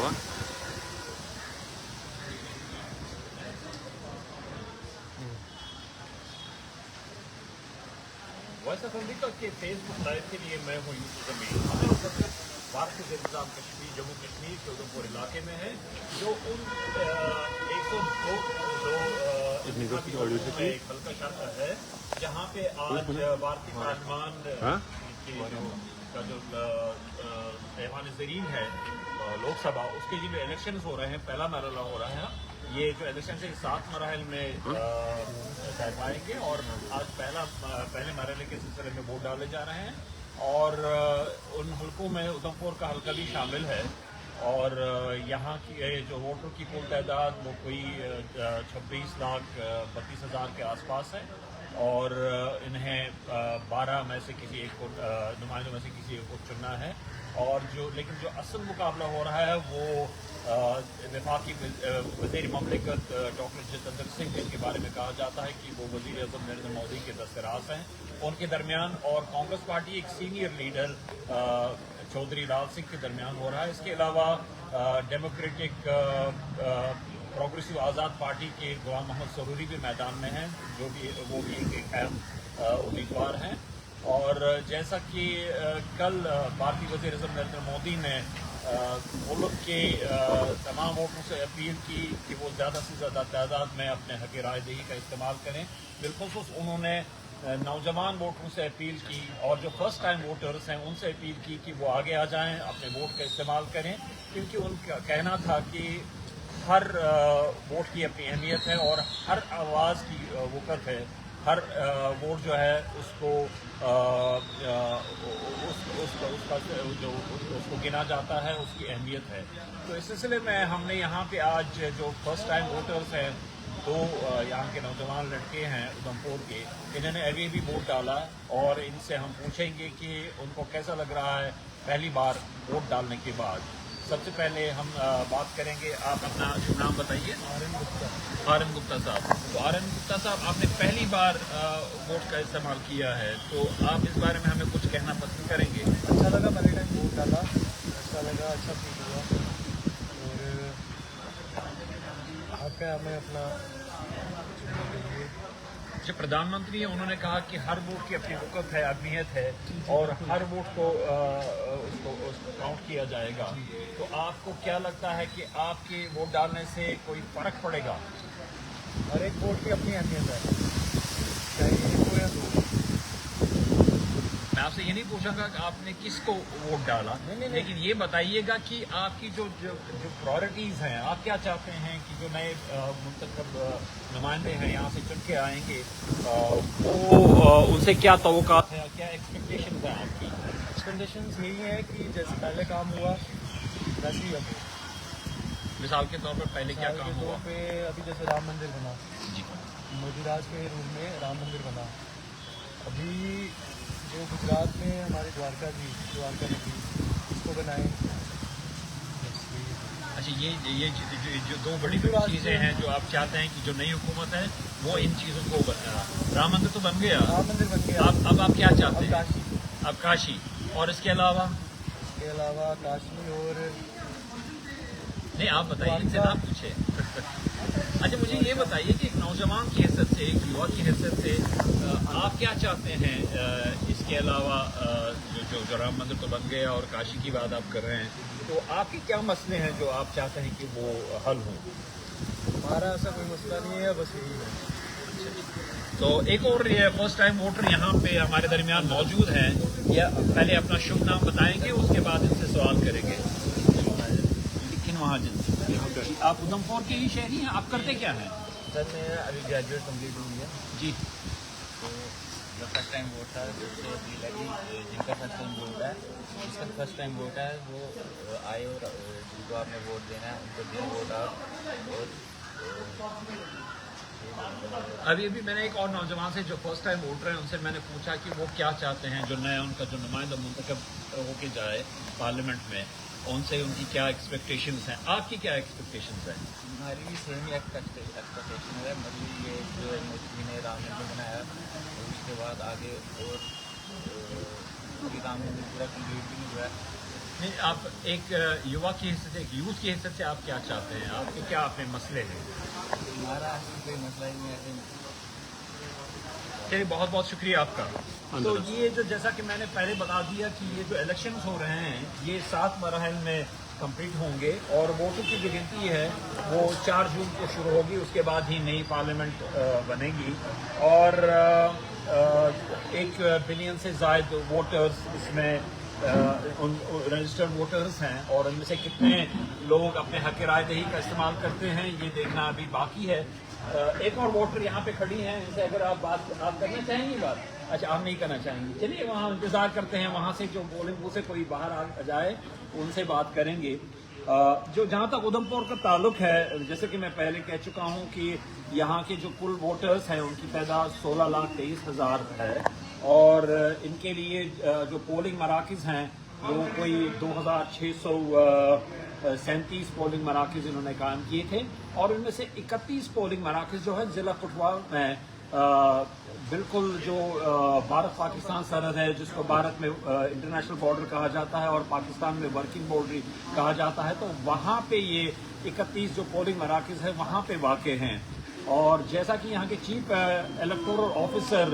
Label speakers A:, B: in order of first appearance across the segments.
A: ہوا.
B: ویسا امریکہ کے فیس بک لائیو کے لیے میں ہوں یوسف زمین بھارتی زیر انتظام کشمیر جموں کشمیر کے ادھمپور علاقے میں ہے جو ان 102 میں ایک حلقہ شارکہ ہے جہاں پہ آج بھارتی پارلیمان کا جو ایوان زرین ہے لوک سبھا اس کے لیے الیکشنز ہو رہے ہیں. پہلا مرحلہ ہو رہا ہے. یہ جو الیکشن سے 7 مراحل میں طے پائیں گے اور آج پہلے مرحلے کے سلسلے میں ووٹ ڈالے جا رہے ہیں اور ان حلقوں میں ادھمپور کا حلقہ بھی شامل ہے اور یہاں کی جو ووٹر کی کل تعداد وہ کوئی 26,32,000 کے آس پاس ہے اور انہیں 12 میں سے کسی ایک کو نمائندوں میں سے کسی ایک کو چننا ہے اور لیکن جو اصل مقابلہ ہو رہا ہے وہ وفاقی وزیر مملکت ڈاکٹر جتیندر سنگھ جن کے بارے میں کہا جاتا ہے کہ وہ وزیر اعظم نریندر مودی کے دستراز ہیں ان کے درمیان اور کانگریس پارٹی ایک سینئر لیڈر چودھری لال سنگھ کے درمیان ہو رہا ہے. اس کے علاوہ ڈیموکریٹک پروگریسو آزاد پارٹی کے غلام محمد سروری بھی میدان میں ہیں وہ بھی ایک اہم امیدوار ہیں اور جیسا کہ کل بھارتی وزیر اعظم نریندر مودی نے ملک کے تمام ووٹروں سے اپیل کی کہ وہ زیادہ سے زیادہ تعداد میں اپنے حق رائے دہی کا استعمال کریں. بالخصوص انہوں نے نوجوان ووٹروں سے اپیل کی اور جو فرسٹ ٹائم ووٹرز ہیں ان سے اپیل کی کہ وہ آگے آ جائیں اپنے ووٹ کا استعمال کریں کیونکہ ان کا کہنا تھا کہ ہر ووٹ کی اپنی اہمیت ہے اور ہر آواز کی وقت ہے. ہر ووٹ جو ہے اس کو گنا جاتا ہے اس کی اہمیت ہے. تو اس سلسلے میں ہم نے یہاں پہ آج جو فرسٹ ٹائم ووٹرز ہیں 2 یہاں کے نوجوان لڑکے ہیں ادھمپور کے انہوں نے ابھی ووٹ ڈالا اور ان سے ہم پوچھیں گے کہ ان کو کیسا لگ رہا ہے پہلی بار ووٹ ڈالنے کے بعد. سب سے پہلے ہم بات کریں گے آپ اپنا نام بتائیے. آرن گپتا صاحب. تو آرن گپتا صاحب آپ نے پہلی بار ووٹ کا استعمال کیا ہے تو آپ اس بارے میں ہمیں کچھ کہنا پسند کریں گے؟
C: اچھا لگا پہلے ٹائم ووٹ ڈالا اچھا لگا اچھا فیل ہوا اور حق ہے ہمیں اپنا
B: جو پردھان منتری ہیں انہوں نے کہا کہ ہر ووٹ کی اپنی وقت ہے اہمیت ہے اور ہر ووٹ کو کاؤنٹ کیا جائے گا. تو آپ کو کیا لگتا ہے کہ آپ کے ووٹ ڈالنے سے کوئی فرق پڑے گا؟
C: ہر ایک ووٹ کی اپنی اہمیت ہے چاہے ایک ہو یا 2.
B: میں آپ سے یہ نہیں پوچھوں گا کہ آپ نے کس کو ووٹ ڈالا لیکن یہ بتائیے گا کہ آپ کی جو پرائرٹیز ہیں آپ کیا چاہتے ہیں کہ جو نئے منتخب نمائندے ہیں یہاں سے چن کے آئیں گے وہ ان سے کیا توقعات ہیں کیا ایکسپیکٹیشنز ہیں آپ کی؟
C: ایکسپیکٹیشنز یہی ہے کہ جیسے پہلے کام ہوا ویسے ہی اب
B: مثال کے طور پر پہلے کیا کام ہوا؟
C: پہ ابھی جیسے رام مندر بنا
B: جی
C: مودی راج کے رول میں رام مندر بنا. ابھی جو گجرات میں ہمارے دوارکا نگری اس کو بنائیں.
B: اچھا یہ جو 2 بڑی چیزیں ہیں جو آپ چاہتے ہیں کہ جو نئی حکومت ہے وہ ان چیزوں کو رام مندر تو بن گیا اب آپ کیا چاہتے ہیں؟ اب کاشی اور اس کے علاوہ
C: کاشی اور
B: نہیں آپ بتائیے ان سے نہ پوچھے. اچھا مجھے یہ بتائیے کہ ایک نوجوان کی حیثیت سے ایک یووا کی حیثیت سے آپ کیا چاہتے ہیں اس کے علاوہ جو رام مندر تو بن گیا اور کاشی کی بات آپ کر رہے ہیں تو آپ کے کیا مسئلے ہیں جو آپ چاہتے ہیں کہ وہ حل ہوں؟
C: ہمارا ایسا کوئی مسئلہ نہیں ہے بس یہی ہے.
B: تو ایک اور فرسٹ ٹائم ووٹر یہاں پہ ہمارے درمیان موجود ہیں یا پہلے اپنا شبھ نام بتائیں گے اس کے بعد ان سے سوال کریں گے. لیکن وہاں آپ ادھمپور کے ہی شہری ہیں آپ کرتے کیا ہیں؟
C: سر میں ابھی گریجویٹ کمپلیٹ ہوئی ہے.
B: جی
C: تو جو فرسٹ ٹائم ووٹ تھا جن کا فرسٹ ٹائم ووٹ ہے جس کا فرسٹ ٹائم ووٹ ہے وہ آئے اور جن کو آپ نے ووٹ دینا ہے ان کو دیں ووٹ آپ. اور
B: ابھی میں نے ایک اور نوجوان سے جو فرسٹ ٹائم ووٹر ہیں ان سے میں نے پوچھا کہ وہ کیا چاہتے ہیں جو نیا ان کا جو نمائندہ منتخب ہو کے جائے پارلیمنٹ میں ان سے ان کی کیا ایکسپیکٹیشنز ہیں. آپ کی کیا ایکسپیکٹیشنز ہیں؟
C: ہماری بھی سیم ایکسپیکٹیشن ہے مطلب یہ جو مودی نے رام مندر بنایا اور اس کے بعد آگے اور رام مندر پورا کمپلیٹ بھی نہیں ہوا ہے
B: نہیں آپ ایک یووا کی حیثیت سے ایک یوتھ کی حیثیت سے آپ کیا چاہتے ہیں؟ آپ کے کیا اپنے مسئلے ہیں؟
C: ہمارا کوئی مسئلہ ہی نہیں ہے.
B: چلیے بہت بہت شکریہ آپ کا. تو یہ جو جیسا کہ میں نے پہلے بتا دیا کہ یہ جو الیکشنز ہو رہے ہیں یہ 7 مراحل میں کمپلیٹ ہوں گے اور ووٹوں کی جو گنتی ہے وہ 4 جون کو شروع ہوگی. اس کے بعد ہی نئی پارلیمنٹ بنے گی اور 1 بلین سے زائد ووٹرز اس میں رجسٹرڈ ووٹرز ہیں اور ان میں سے کتنے لوگ اپنے حق رائے دہی کا استعمال کرتے ہیں یہ دیکھنا ابھی باقی ہے. ایک اور ووٹر یہاں پہ کھڑی ہیں, ان سے اگر آپ کرنا چاہیں گی بات. اچھا آپ نہیں کرنا چاہیں گی, چلیے وہاں انتظار کرتے ہیں, وہاں سے جو پولنگ بوتھ سے کوئی باہر آ جائے ان سے بات کریں گے. جو جہاں تک ادھمپور کا تعلق ہے, جیسے کہ میں پہلے کہہ چکا ہوں کہ یہاں کے جو کل ووٹرز ہیں ان کی تعداد 16,23,000 ہے اور ان کے لیے جو پولنگ مراکز ہیں وہ کوئی 2,637 پولنگ مراکز انہوں نے قائم کیے تھے اور ان میں سے 31 پولنگ مراکز جو ہے ضلع کٹھوعہ میں بالکل جو بھارت پاکستان سرحد ہے جس کو بھارت میں انٹرنیشنل بارڈر کہا جاتا ہے اور پاکستان میں ورکنگ بارڈر کہا جاتا ہے, تو وہاں پہ یہ 31 جو پولنگ مراکز ہے وہاں پہ واقع ہیں. اور جیسا کہ یہاں کے چیف الیکٹورل آفیسر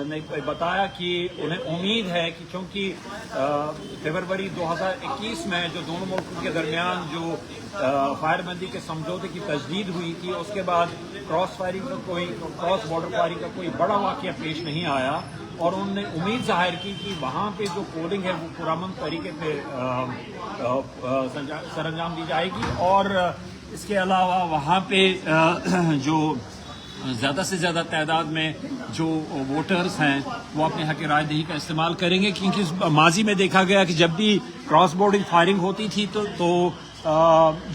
B: نے بتایا کہ انہیں امید ہے کہ چونکہ فروری 2021 میں جو دونوں ملکوں کے درمیان جو فائر بندی کے سمجھوتے کی تجدید ہوئی تھی اس کے بعد کراس بارڈر فائرنگ کا کوئی بڑا واقعہ پیش نہیں آیا اور انہوں نے امید ظاہر کی کہ وہاں پہ جو پولنگ ہے وہ پرامن طریقے پہ سر انجام دی جائے گی. اور اس کے علاوہ وہاں پہ جو زیادہ سے زیادہ تعداد میں جو ووٹرز ہیں وہ اپنے حق رائے دہی کا استعمال کریں گے, کیونکہ ماضی میں دیکھا گیا کہ جب بھی کراس بارڈر فائرنگ ہوتی تھی تو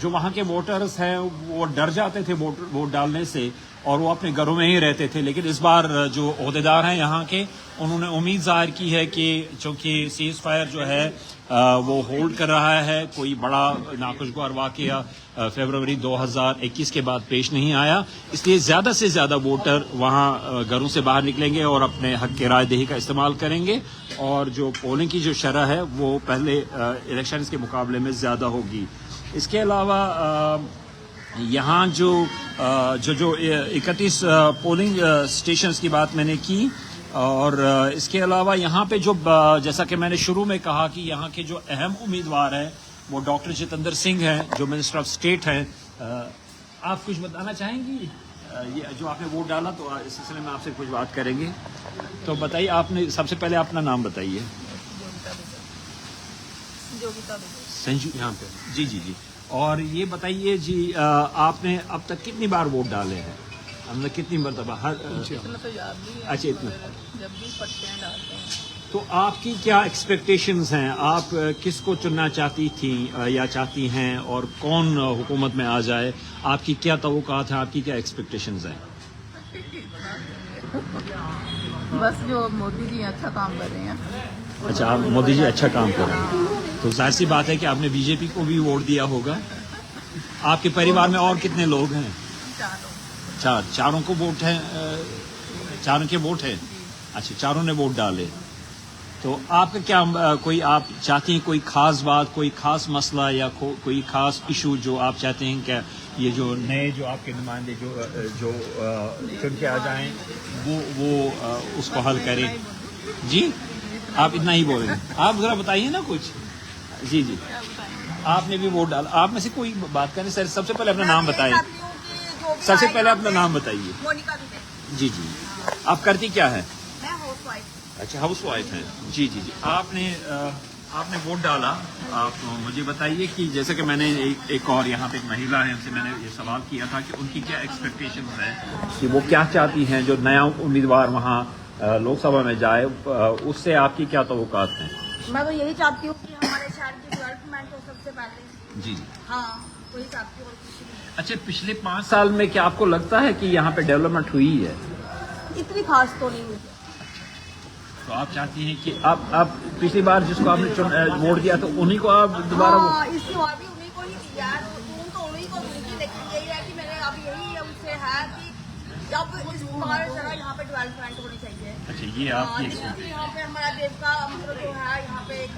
B: جو وہاں کے ووٹرز ہیں وہ ڈر جاتے تھے ووٹ ڈالنے سے اور وہ اپنے گھروں میں ہی رہتے تھے. لیکن اس بار جو عہدیدار ہیں یہاں کے انہوں نے امید ظاہر کی ہے کہ چونکہ سیز فائر جو ہے وہ ہولڈ کر رہا ہے, کوئی بڑا ناخوشگوار واقعہ فروری 2021 کے بعد پیش نہیں آیا, اس لیے زیادہ سے زیادہ ووٹر وہاں گھروں سے باہر نکلیں گے اور اپنے حق کی رائے دہی کا استعمال کریں گے اور جو پولنگ کی جو شرح ہے وہ پہلے الیکشنز کے مقابلے میں زیادہ ہوگی. اس کے علاوہ یہاں جو 31 پولنگ اسٹیشنز کی بات میں نے کی اور اس کے علاوہ یہاں پہ جو جیسا کہ میں نے شروع میں کہا کہ یہاں کے جو اہم امیدوار ہیں وہ ڈاکٹر جتیندر سنگھ ہیں جو منسٹر آف اسٹیٹ ہیں. آپ کچھ بتانا چاہیں گی؟ یہ جو آپ نے ووٹ ڈالا تو اس سلسلے میں آپ سے کچھ بات کریں گے, تو بتائیے. آپ نے سب سے پہلے اپنا نام بتائیے. سنجو یہاں پہ جی. اور یہ بتائیے جی آپ نے اب تک کتنی بار ووٹ ڈالے ہیں؟ ہم نے کتنی مرتبہ اچھا اتنا
A: جب بھی پڑھتے ہیں ڈالتے ہیں.
B: تو آپ کی کیا ایکسپیکٹیشنز ہیں؟ آپ کس کو چننا چاہتی تھیں یا چاہتی ہیں اور کون حکومت میں آ جائے؟ آپ کی کیا توقعات ہیں, آپ کی کیا ایکسپیکٹیشنز ہیں؟
A: بس جو مودی جی اچھا کام کر رہے ہیں.
B: اچھا آپ مودی جی اچھا کام کر رہے ہیں تو ظاہر سی بات ہے کہ آپ نے بی جے پی کو بھی ووٹ دیا ہوگا. آپ کے پریوار میں اور کتنے لوگ ہیں؟ چاروں کو ووٹ ہیں, چاروں کے ووٹ ہیں. اچھا چاروں نے ووٹ ڈالے. تو آپ کا کیا کوئی آپ چاہتی ہیں کوئی خاص بات, کوئی خاص مسئلہ یا کوئی خاص ایشو جو آپ چاہتے ہیں کہ یہ جو نئے جو آپ کے نمائندے جو چن کے آ جائیں وہ اس کو حل کریں؟ جی آپ اتنا ہی بولیں, آپ ذرا بتائیے نا کچھ. جی آپ نے بھی ووٹ ڈالا. آپ میں سے کوئی بات کریں سر, سب سے پہلے اپنا نام بتائیں. سب سے پہلے اپنا نام بتائیے. جی آپ کرتی کیا ہے؟ اچھا ہاؤس وائف ہیں. جی آپ نے ووٹ ڈالا. آپ مجھے بتائیے کہ جیسے کہ میں نے ایک اور یہاں پہ ایک مہیلا ہے ان سے میں نے یہ سوال کیا تھا کہ ان کی کیا ایکسپیکٹیشنز ہیں کہ وہ کیا چاہتی ہیں جو نیا امیدوار وہاں لوک سبھا میں جائے, اس سے آپ کی کیا توقعات ہیں؟
D: میں تو یہی چاہتی ہوں کہ ہمارے شہر کی ڈیولپمنٹ ہو سب سے پہلے.
B: جی
D: ہاں وہی چاہتی ہوں اور کچھ نہیں.
B: اچھا پچھلے 5 سال میں کیا آپ کو لگتا ہے کہ یہاں پہ ڈیولپمنٹ ہوئی ہے؟
D: اتنی خاص تو نہیں ہوئی.
B: تو آپ چاہتی ہیں کہ آپ پچھلی بار جس کو آپ نے ووٹ دیا تو انہیں کو آپ دوبارہ
D: اس کی بار بھی انہیں کو ہی دیا ہے تو انہیں کو دوں گی. لیکن یہی ہے کہ میں نے اب یہی ان سے ہے کہ جب اس ہمارے جگہ یہاں پہ ڈیولپمنٹ ہونی چاہیے.
B: اچھا یہ آپ کی
D: یہاں پہ ہمارا دیش کا مطلب جو ہے یہاں پہ ایک